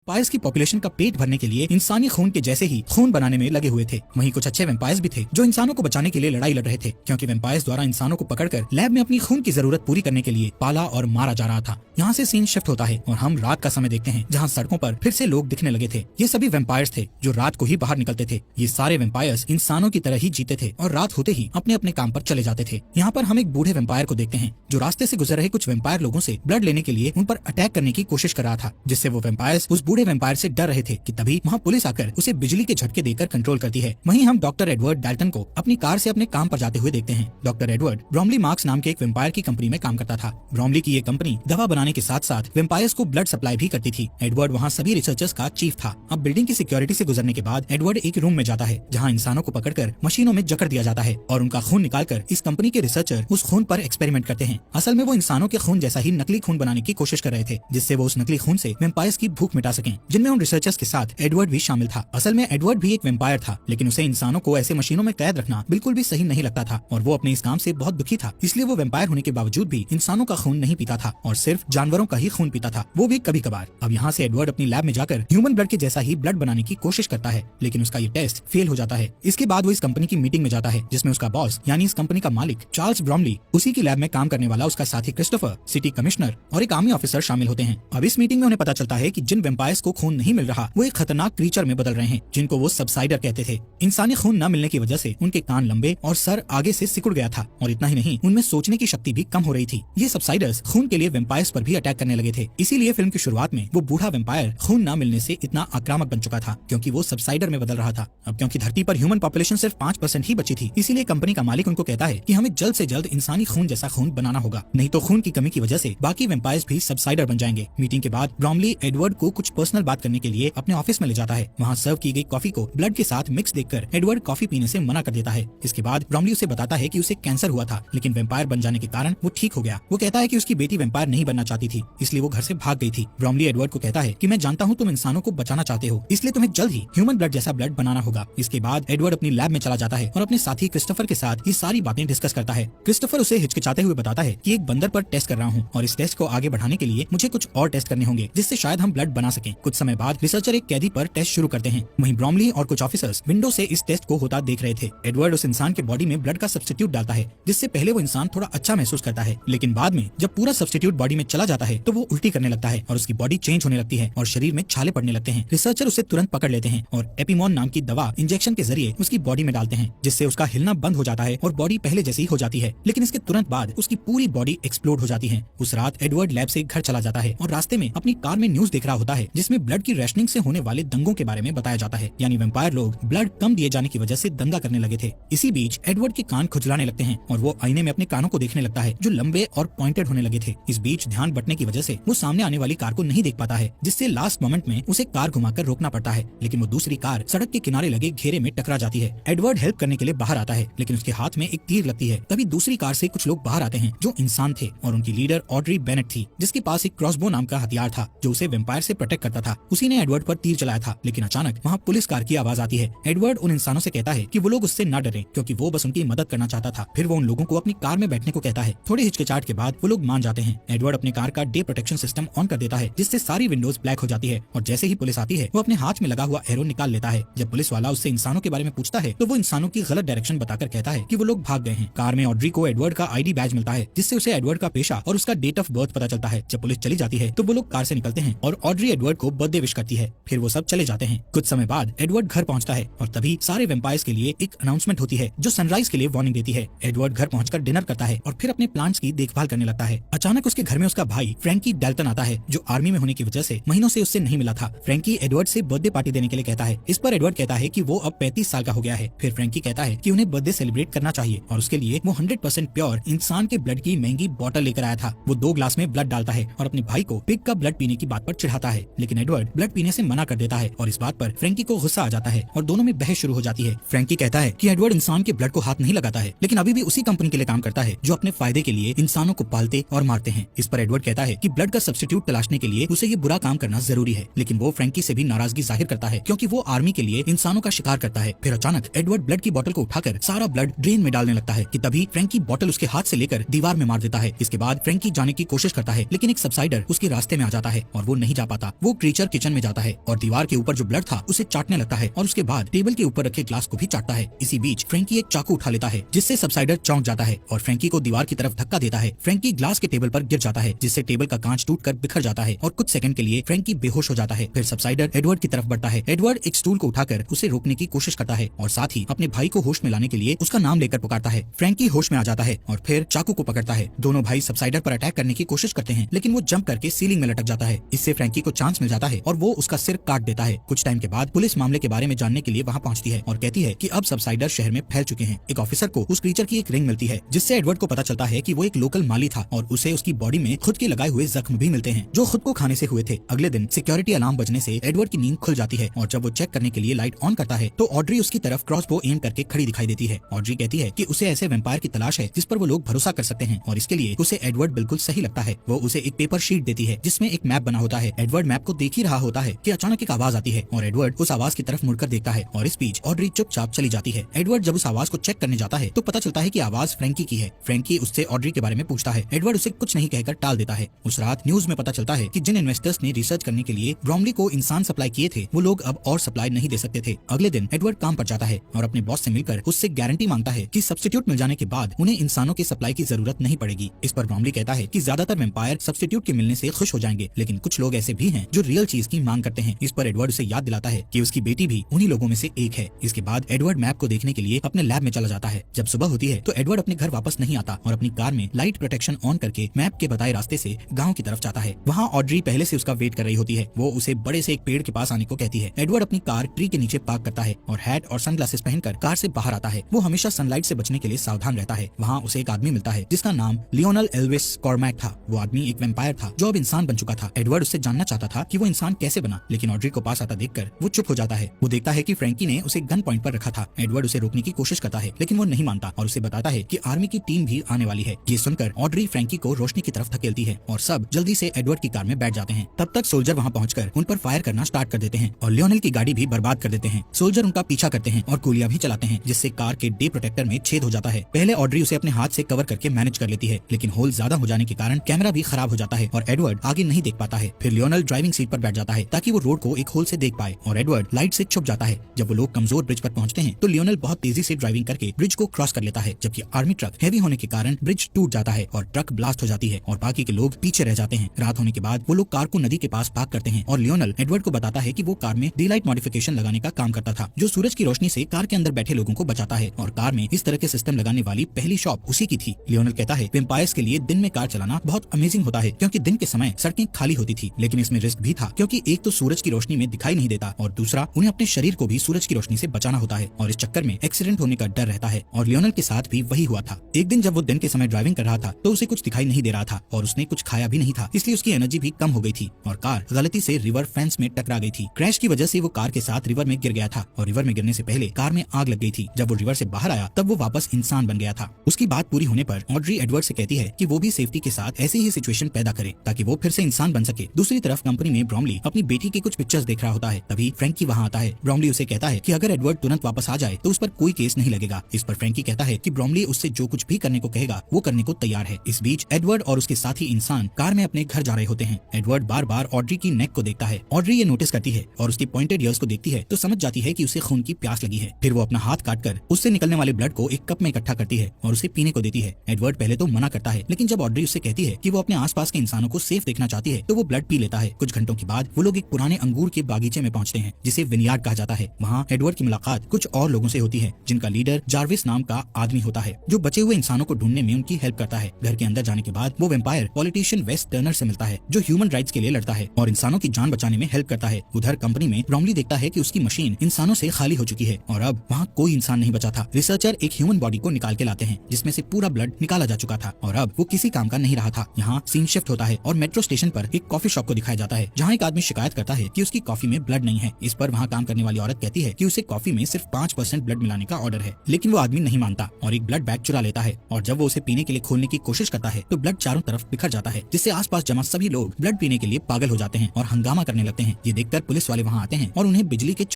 Vampires की population का पेट भरने के लिए इंसानी खून के जैसे ही खून बनाने में लगे हुए थे। वहीं कुछ अच्छे वेम्पायर्स भी थे जो इंसानों को बचाने के लिए लड़ाई लड़ रहे थे, क्योंकि वेम्पायर्स द्वारा इंसानों को पकड़कर लैब में अपनी खून की जरूरत पूरी करने के लिए पाला और मारा जा रहा था। यहाँ से सीन शिफ्ट होता है और हम रात का समय देखते हैं, जहाँ सड़कों पर फिर से लोग दिखने लगे थे। ये सभी वेम्पायर्स थे जो रात को ही बाहर निकलते थे। ये सारे वेम्पायर्स इंसानों की तरह ही जीते थे और रात होते ही अपने अपने काम पर चले जाते थे। यहाँ पर हम एक बूढ़े वेम्पायर को देखते हैं जो रास्ते से गुजर रहे कुछ वेम्पायर लोगों से ब्लड लेने के लिए उन पर अटैक करने की कोशिश कर रहा था, जिससे वो वेम्पायर्स उस बूढ़े वेम्पायर से डर रहे थे कि तभी वहाँ पुलिस आकर उसे बिजली के झटके देकर कंट्रोल करती है। वहीं हम डॉक्टर एडवर्ड डाल्टन को अपनी कार से अपने काम पर जाते हुए देखते हैं। डॉक्टर एडवर्ड ब्रोमली मार्क्स नाम के एक वेम्पायर की कंपनी में काम करता था। ब्रोमली की ये कंपनी दवा बनाने के साथ साथ वेम्पायर्स को ब्लड सप्लाई भी करती थी। एडवर्ड वहाँ सभी रिसर्चर्स का चीफ था। अब बिल्डिंग की सिक्योरिटी से गुजरने के बाद एडवर्ड एक रूम में जाता है जहाँ इंसानों को पकड़कर मशीनों में जकड़ दिया जाता है और उनका खून निकालकर इस कंपनी के रिसर्चर उस खून पर एक्सपेरिमेंट करते हैं। असल में वो इंसानों के खून जैसा ही नकली खून बनाने की कोशिश कर रहे थे, जिससे वो उस नकली खून से वेम्पायर्स की भूख मिटा सकें, जिनमें उन रिसर्चर्स के साथ एडवर्ड भी शामिल था। असल में एडवर्ड भी एक वेम्पायर था, लेकिन उसे इंसानों को ऐसे मशीनों में कैद रखना बिल्कुल भी सही नहीं लगता था और वो अपने इस काम से बहुत दुखी था। इसलिए वो वेम्पायर होने के बावजूद भी इंसानों का खून नहीं पीता था और सिर्फ जानवरों का ही खून पीता था, वो भी कभी कभार। अब यहाँ से एडवर्ड अपनी लैब में जाकर ह्यूमन ब्लड के जैसा ही ब्लड बनाने की कोशिश करता है, लेकिन उसका ये टेस्ट फेल हो जाता है। इसके बाद वो इस कंपनी की मीटिंग में जाता है, जिसमें उसका बॉस यानी इस कंपनी का मालिक चार्ल्स ब्रोमली, उसी की लैब में काम करने वाला उसका साथी क्रिस्टोफर, सिटी कमिश्नर और एक आर्मी ऑफिसर शामिल होते हैं। अब इस मीटिंग में उन्हें पता चलता है कि जिन वेम्पायर्स को खून नहीं मिल रहा वो एक खतरनाक क्रीचर में बदल रहे हैं, जिनको वो सबसाइडर कहते थे। इंसानी खून न मिलने की वजह से उनके कान लंबे और सर आगे से सिकुड़ गया था और इतना ही नहीं, उनमें सोचने की शक्ति भी कम हो रही थी। ये सबसाइडर्स खून के लिए वेम्पायर्स पर भी अटैक करने लगे थे। इसीलिए फिल्म की शुरुआत में वो बूढ़ा वेम्पायर खून न मिलने से इतना आक्रामक बन चुका था, क्योंकि वो सबसाइडर में बदल रहा था। अब क्योंकि धरती पर ह्यूमन पॉपुलेशन सिर्फ 5% ही बची थी, इसीलिए कंपनी का मालिक उनको कहता है कि हमें जल्द से जल्द इंसानी खून जैसा खून बनाना होगा, नहीं तो खून की कमी की वजह से बाकी वेम्पायर्स भी सबसाइडर बन जाएंगे। मीटिंग के बाद ब्रोमली एडवर्ड को कुछ पर्सनल बात करने के लिए अपने ऑफिस में ले जाता है। वहाँ सर्व की गई कॉफी को ब्लड के साथ मिक्स देखकर एडवर्ड कॉफी पीने से मना कर देता है। इसके बाद ब्रोमली उसे बताता है कि उसे कैंसर हुआ था, लेकिन वेम्पायर बन जाने के कारण वो ठीक हो गया। वो कहता है कि उसकी बेटी वेम्पायर नहीं बनना चाहती थी, इसलिए वो घर से भाग गई थी। ब्रोमली एडवर्ड को कहता है कि मैं जानता हूँ तुम इंसानों को बचाना चाहते हो, इसलिए तुम्हें जल्द ही ह्यूमन ब्लड जैसा ब्लड बनाना होगा। इसके बाद एडवर्ड अपनी लैब में चला जाता है और अपने साथी क्रिस्टोफर के साथ ये सारी बातें डिस्कस करता है। क्रिस्टोफर उसे हिचकिचाते हुए बताता है कि एक बंदर पर टेस्ट कर रहा हूँ और इस टेस्ट को आगे बढ़ाने के लिए मुझे कुछ और टेस्ट करने होंगे, जिससे शायद हम ब्लड बना सकें। कुछ समय बाद रिसर्चर एक कैदी पर टेस्ट शुरू करते हैं। वहीं ब्रोमली और कुछ ऑफिसर्स विंडो से इस टेस्ट को होता देख रहे थे। एडवर्ड उस इंसान के बॉडी में ब्लड का सब्स्टिट्यूट डालता है, जिससे पहले वो इंसान थोड़ा अच्छा महसूस करता है, लेकिन बाद में जब पूरा सब्स्टिट्यूट बॉडी में चला जाता है तो वो उल्टी करने लगता है और उसकी बॉडी चेंज होने लगती है और शरीर में छाले पड़ने लगते हैं। रिसर्चर उसे तुरंत पकड़ लेते हैं और एपिमोन नाम की दवा इंजेक्शन के जरिए उसकी बॉडी में डालते हैं, जिससे उसका हिलना बंद हो जाता है और बॉडी पहले जैसी हो जाती है। लेकिन इसके तुरंत बाद उसकी पूरी बॉडी एक्सप्लोड हो जाती है। उस रात एडवर्ड लैब से घर चला जाता है और रास्ते में अपनी कार में न्यूज देख रहा होता है, जिसमें ब्लड की रेशनिंग से होने वाले दंगों के बारे में बताया जाता है, यानी वेम्पायर लोग ब्लड कम दिए जाने की वजह से दंगा करने लगे थे। इसी बीच एडवर्ड के कान खुजलाने लगते हैं और वो आईने में अपने कानों को देखने लगता है जो लंबे और पॉइंटेड होने लगे थे। इस बीच ध्यान बटने की वजह से वो सामने आने वाली कार को नहीं देख पाता है, जिससे लास्ट मोमेंट में उसे कार घुमाकर रोकना पड़ता है, लेकिन वो दूसरी कार सड़क के किनारे लगे घेरे में टकरा जाती है। एडवर्ड हेल्प करने के लिए बाहर आता है, लेकिन उसके हाथ में एक तीर लगती है। तभी दूसरी कार से कुछ लोग बाहर आते हैं जो इंसान थे और उनकी लीडर ऑड्री बेनेट थी, जिसके पास एक क्रॉसबो नाम का हथियार था जो उसे वेम्पायर से प्रोटेक्ट करता था। उसी ने एडवर्ड पर तीर चलाया था, लेकिन अचानक वहाँ पुलिस कार की आवाज आती है। एडवर्ड उन इंसानों से कहता है कि वो लोग उससे न डरें, क्योंकि वो बस उनकी मदद करना चाहता था। फिर वो उन लोगों को अपनी कार में बैठने को कहता है। थोड़ी हिचकिचाहट के बाद वो लोग मान जाते हैं। एडवर्ड अपनी कार का डे प्रोटेक्शन सिस्टम ऑन कर देता है, जिससे सारी विंडोज ब्लैक हो जाती है और जैसे ही पुलिस आती है वो अपने हाथ में लगा हुआ एरो निकाल लेता है। जब पुलिस वाला उससे इंसानों के बारे में पूछता है तो वो इंसानों की गलत डायरेक्शन बताकर कहता है कि वो लोग भाग गए हैं। कार में ऑड्री को एडवर्ड का आईडी बैज मिलता है, जिससे उसे एडवर्ड का पेशा और उसका डेट ऑफ बर्थ पता चलता है। जब पुलिस चली जाती है तो वो लोग कार से निकलते हैं और ऑड्री एडवर्ड को बर्थडे विश करती है। फिर वो सब चले जाते हैं। कुछ समय बाद एडवर्ड घर पहुंचता है और तभी सारे वेम्पायर्स के लिए एक अनाउंसमेंट होती है जो सनराइज के लिए वार्निंग देती है। एडवर्ड घर पहुंचकर डिनर करता है और फिर अपने प्लांट्स की देखभाल करने लगता है। अचानक उसके घर में उसका भाई फ्रैंकी डाल्टन आता है, जो आर्मी में होने की वजह से महीनों से उससे नहीं मिला था। फ्रैंकी एडवर्ड से बर्थडे पार्टी देने के लिए कहता है। इस पर एडवर्ड कहता है कि वो अब 35 साल का हो गया है। फिर फ्रैंकी कहता है कि उन्हें बर्थडे सेलिब्रेट करना चाहिए और उसके लिए वो 100% प्योर इंसान के ब्लड की महंगी बोतल लेकर आया था। वो 2 ग्लास में ब्लड डालता है और अपने भाई को पिग का ब्लड पीने की बात पर चिढ़ाता है, लेकिन एडवर्ड ब्लड पीने से मना कर देता है और इस बात पर फ्रैंकी को गुस्सा आ जाता है और दोनों में बहस शुरू हो जाती है। फ्रैंकी कहता है कि एडवर्ड इंसान के ब्लड को हाथ नहीं लगाता है, लेकिन अभी भी उसी कंपनी के लिए काम करता है जो अपने फायदे के लिए इंसानों को पालते और मारते हैं। इस पर एडवर्ड कहता है कि ब्लड का सब्स्टिट्यूट तलाशने के लिए उसे ये बुरा काम करना जरूरी है, लेकिन वो फ्रैंकी से भी नाराजगी जाहिर करता है क्योंकि वो आर्मी के लिए इंसानों का शिकार करता है। फिर अचानक एडवर्ड ब्लड की बोतल को उठाकर सारा ब्लड ड्रेन में डालने लगता है कि तभी फ्रैंकी बोतल उसके हाथ से लेकर दीवार में मार देता है। इसके बाद फ्रैंकी जाने की कोशिश करता है, लेकिन एक सबसाइडर उसके रास्ते में आ जाता है और वो नहीं जा पाता। वो वो क्रीचर किचन में जाता है और दीवार के ऊपर जो ब्लड था उसे चाटने लगता है और उसके बाद टेबल के ऊपर रखे ग्लास को भी चाटता है। इसी बीच फ्रैंकी एक चाकू उठा लेता है जिससे सबसाइडर चौंक जाता है और फ्रैंकी को दीवार की तरफ धक्का देता है। फ्रैंकी ग्लास के टेबल पर गिर जाता है जिससे टेबल का कांच टूटकर बिखर जाता है और कुछ सेकंड के लिए फ्रैंकी बेहोश हो जाता है। फिर सबसाइडर एडवर्ड की तरफ बढ़ता है। एडवर्ड एक स्टूल को उठाकर उसे रोकने की कोशिश करता है और साथ ही अपने भाई को होश में लाने के लिए उसका नाम लेकर पुकारता है। फ्रैंकी होश में आ जाता है और फिर चाकू को पकड़ता है। दोनों भाई सबसाइडर पर अटैक करने की कोशिश करते हैं लेकिन वो जंप करके सीलिंग में लटक जाता है। इससे फ्रैंकी को चांस मिल जाता है और वो उसका सिर काट देता है। कुछ टाइम के बाद पुलिस मामले के बारे में जानने के लिए वहाँ पहुँचती है और कहती है कि अब सबसाइडर शहर में फैल चुके हैं। एक ऑफिसर को उस क्रीचर की एक रिंग मिलती है जिससे एडवर्ड को पता चलता है कि वो एक लोकल माली था और उसे उसकी बॉडी में खुद के लगाए हुए जख्म भी मिलते हैं जो खुद को खाने से हुए थे। अगले दिन सिक्योरिटी अलार्म बजने से एडवर्ड की नींद खुल जाती है और जब वो चेक करने के लिए लाइट ऑन करता है तो ऑड्री उसकी तरफ क्रॉसबो एम करके खड़ी दिखाई देती है। ऑड्री कहती है कि उसे ऐसे वेम्पायर की तलाश है जिस पर वो लोग भरोसा कर सकते हैं और इसके लिए उसे एडवर्ड बिल्कुल सही लगता है। वो उसे एक पेपर शीट देती है जिसमें एक मैप बना होता है। एडवर्ड मैप को देख ही रहा होता है कि अचानक एक आवाज आती है और एडवर्ड उस आवाज की तरफ मुड़कर देखता है और इस बीच ऑड्री चुपचाप चली जाती है। एडवर्ड जब उस आवाज को चेक करने जाता है तो पता चलता है कि आवाज फ्रैंकी की है। फ्रैंकी उससे ऑड्री के बारे में पूछता है। एडवर्ड उसे कुछ नहीं कहकर टाल देता है। उस रात न्यूज में पता चलता है कि जिन इन्वेस्टर्स ने रिसर्च करने के लिए ब्रॉमली को इंसान सप्लाई किए थे वो लोग अब और सप्लाई नहीं दे सकते थे। अगले दिन एडवर्ड काम पर जाता है और अपने बॉस से मिलकर उससे गारंटी मांगता है कि सब्स्टिट्यूट मिल जाने के बाद उन्हें इंसानों की सप्लाई की जरूरत नहीं पड़ेगी। इस पर ब्रॉमली कहता है कि ज्यादातर वेम्पायर सब्स्टिट्यूट के मिलने से खुश हो जाएंगे लेकिन कुछ लोग ऐसे भी हैं जो रियल चीज की मांग करते हैं। इस पर एडवर्ड उसे याद दिलाता है कि उसकी बेटी भी उन्हीं लोगों में से एक है। इसके बाद एडवर्ड मैप को देखने के लिए अपने लैब में चला जाता है। जब सुबह होती है तो एडवर्ड अपने घर वापस नहीं आता और अपनी कार में लाइट प्रोटेक्शन ऑन करके मैप के बताए रास्ते से गाँव की तरफ जाता है। वहाँ ऑड्री पहले से उसका वेट कर रही होती है। वो उसे बड़े से एक पेड़ के पास आने को कहती है। एडवर्ड अपनी कार ट्री के नीचे पार्क करता है और हैट और सनग्लासेस पहनकर कार से बाहर आता है। वो हमेशा सनलाइट से बचने के लिए सावधान रहता है। वहाँ उसे एक आदमी मिलता है जिसका नाम लियोनल एल्विस कॉर्मैक था। वो आदमी एक वेम्पायर था जो अब इंसान बन चुका था। एडवर्ड उससे जानना चाहता था कि वो इंसान कैसे बना लेकिन ऑड्री को पास आता देखकर वो चुप हो जाता है। वो देखता है कि फ्रैंकी ने उसे गन पॉइंट पर रखा था। एडवर्ड उसे रोकने की कोशिश करता है लेकिन वो नहीं मानता और उसे बताता है कि आर्मी की टीम भी आने वाली है। ये सुनकर ऑड्री फ्रैंकी को रोशनी की तरफ धकेलती है और सब जल्दी से एडवर्ड की कार में बैठ जाते हैं। तब तक सोल्जर वहाँ पहुंचकर उन पर फायर करना स्टार्ट कर देते हैं और लियोनल की गाड़ी भी बर्बाद कर देते हैं। सोल्जर उनका पीछा करते हैं और गोलियां भी चलाते हैं जिससे कार के डे प्रोटेक्टर में छेद हो जाता है। पहले ऑड्री उसे अपने हाथ से कवर करके मैनेज कर लेती है लेकिन होल ज्यादा हो जाने के कारण कैमरा भी खराब हो जाता है और एडवर्ड आगे नहीं देख पाता है। फिर लियोनल ड्राइविंग सीट पर बैठ जाता है ताकि वो रोड को एक होल से देख पाए और एडवर्ड लाइट से छुप जाता है। जब वो लोग कमजोर ब्रिज पर पहुंचते हैं तो लियोनल बहुत तेजी से ड्राइविंग करके ब्रिज को क्रॉस कर लेता है जबकि आर्मी ट्रक हैवी होने के कारण ब्रिज टूट जाता है और ट्रक ब्लास्ट हो जाती है और बाकी के लोग पीछे रह जाते हैं। रात होने के बाद वो लोग कार को नदी के पास पार्क करते हैं और लियोनल एडवर्ड को बताता है कि वो कार में डीलाइट मॉडिफिकेशन लगाने का काम करता था जो सूरज की रोशनी से कार के अंदर बैठे लोगों को बचाता है और कार में इस तरह के सिस्टम लगाने वाली पहली शॉप उसी की थी। लियोनल कहता है वेम्पायर्स के लिए दिन में कार चलाना बहुत अमेजिंग होता है क्योंकि दिन के समय सड़कें खाली होती थी लेकिन इसमें रिस्क भी था क्योंकि एक तो सूरज की रोशनी में दिखाई नहीं देता और दूसरा उन्हें अपने शरीर को भी सूरज की रोशनी से बचाना होता है और इस चक्कर में एक्सीडेंट होने का डर रहता है और लियोनल के साथ भी वही हुआ था। एक दिन जब वो दिन के समय ड्राइविंग कर रहा था तो उसे कुछ दिखाई नहीं दे रहा था और उसने कुछ खाया भी नहीं था इसलिए उसकी एनर्जी भी कम हो गई थी और कार गलती से रिवर फेंस में टकरा गई थी। क्रैश की वजह से वो कार के साथ रिवर में गिर गया था और रिवर में गिरने से पहले कार में आग लग गई थी। जब वो रिवर से बाहर आया तब वो वापस इंसान बन गया था। उसकी बात पूरी होने पर ऑड्री एडवर्ड से कहती है कि वो भी सेफ्टी के साथ ऐसी ही सिचुएशन पैदा करे ताकि वो फिर से इंसान बन सके। दूसरी तरफ कंपनी में ब्रॉमली अपनी बेटी की कुछ पिक्चर्स देख रहा होता है तभी फ्रैंकी वहाँ आता है। ब्रॉमली उसे कहता है कि अगर एडवर्ड तुरंत वापस आ जाए तो उस पर कोई केस नहीं लगेगा। इस पर फ्रैंकी कहता है कि ब्रॉमली उससे जो कुछ भी करने को कहेगा वो करने को तैयार है। इस बीच एडवर्ड और उसके साथी इंसान कार में अपने घर जा रहे होते हैं। एडवर्ड बार बार ऑड्री की नेक को देखता है। ऑड्री ये नोटिस करती है और उसकी पॉइंटेड ईयर्स को देखती है तो समझ जाती है कि उसे खून की प्यास लगी है। फिर वो अपना हाथ काटकर उससे निकलने वाले ब्लड को एक कप में इकट्ठा करती है और उसे पीने को देती है। एडवर्ड पहले तो मना करता है लेकिन जब ऑड्री उससे कहती है कि वो अपने आसपास के इंसानों को सेफ देखना चाहती है तो वो ब्लड पी लेता है। कुछ घंटों के बाद वो लोग एक पुराने अंगूर के बागीचे में पहुंचते हैं जिसे विनयार्ड कहा जाता है। वहाँ एडवर्ड की मुलाकात कुछ और लोगों से होती है जिनका लीडर जार्विस नाम का आदमी होता है जो बचे हुए इंसानों को ढूंढने में उनकी हेल्प करता है। घर के अंदर जाने के बाद वो वेम्पायर पॉलिटिशियन वेस्ट टर्नर से मिलता है जो ह्यूमन राइट्स के लिए लड़ता है और इंसानों की जान बचाने में हेल्प करता है। उधर कंपनी में ब्रॉमली देखता है कि उसकी मशीन इंसानों से खाली हो चुकी है और अब वहाँ कोई इंसान नहीं बचा था। रिसर्चर एक ह्यूमन बॉडी को निकाल के लाते हैं जिसमें से पूरा ब्लड निकाला जा चुका था और अब वो किसी काम का नहीं रहा था। यहाँ सीन शिफ्ट होता है और मेट्रो स्टेशन पर एक कॉफी शॉप को दिखाया जाता है जहाँ एक आदमी शिकायत करता है कि उसकी कॉफी में ब्लड नहीं है। इस पर वहाँ काम करने वाली औरत कहती है कि उसे कॉफी में सिर्फ 5% ब्लड मिलाने का ऑर्डर है लेकिन वो आदमी नहीं मानता और एक ब्लड बैग चुरा लेता है और जब वो उसे पीने के लिए खोलने की कोशिश करता है तो ब्लड चारों तरफ बिखर जाता है जिससे आसपास जमा सभी लोग ब्लड पीने के लिए पागल हो जाते हैं और हंगामा करने लगते हैं। ये देखकर पुलिस वाले वहाँ आते हैं और उन्हें बिजली के